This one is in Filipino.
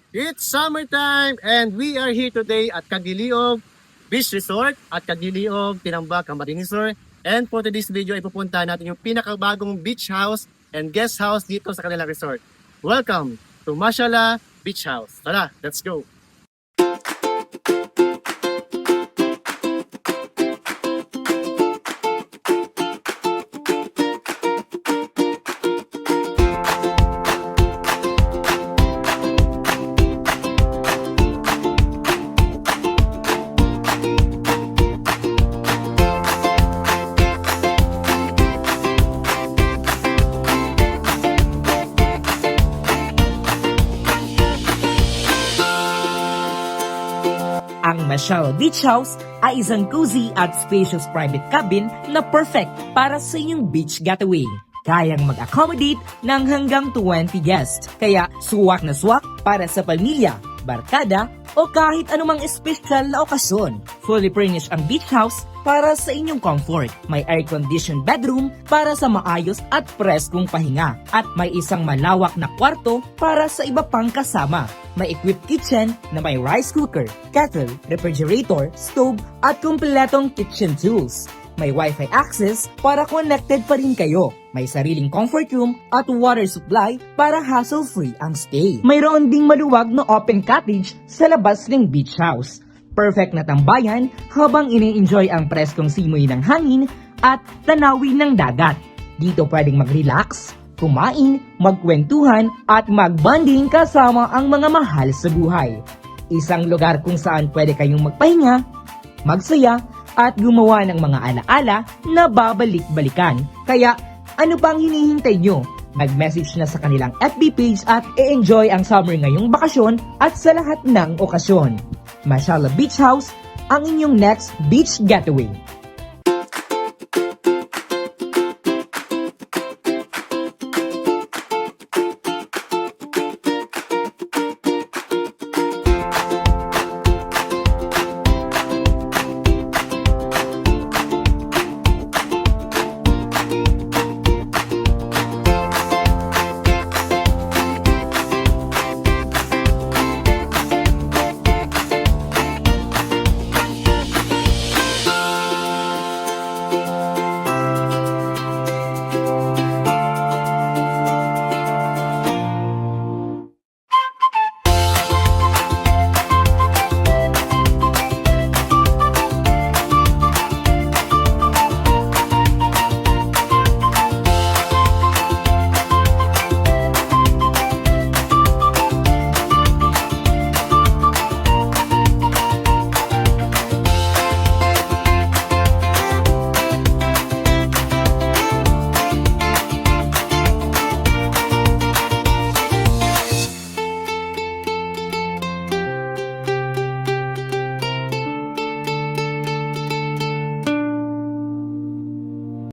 It's summertime and we are here today at Cagiliog Beach Resort at Cagiliog, Tinambak, Camarines Resort. And for today's video ay pupunta natin yung pinakabagong beach house and guest house dito sa kanilang resort. Welcome to Mashallah Beach House. Tara, let's go! Ang Mashallah Beach House ay isang cozy at spacious private cabin na perfect para sa inyong beach getaway. Kayang mag-accommodate ng hanggang 20 guests. Kaya suwak na suwak para sa pamilya, barkada, o kahit anumang espesyal na okasyon. Fully furnished ang beach house para sa inyong comfort. May air-conditioned bedroom para sa maayos at preskong pahinga. At may isang malawak na kwarto para sa iba pang kasama. May equipped kitchen na may rice cooker, kettle, refrigerator, stove, at kumpletong kitchen tools. May Wi-Fi access para connected pa rin kayo. May sariling comfort room at water supply para hassle-free ang stay. Mayroon ding maluwag na open cottage sa labas ng beach house. Perfect na tambayan habang ini-enjoy ang preskong simoy ng hangin at tanawin ng dagat. Dito pwedeng mag-relax, kumain, magkwentuhan at mag-bonding kasama ang mga mahal sa buhay. Isang lugar kung saan pwede kayong magpahinga, magsaya, at gumawa ng mga alaala na babalik-balikan. Kaya ano pang hinihintay nyo? Mag-message na sa kanilang FB page at i-enjoy ang summer ngayong bakasyon at sa lahat ng okasyon. Mashallah Beach House, ang inyong next beach getaway.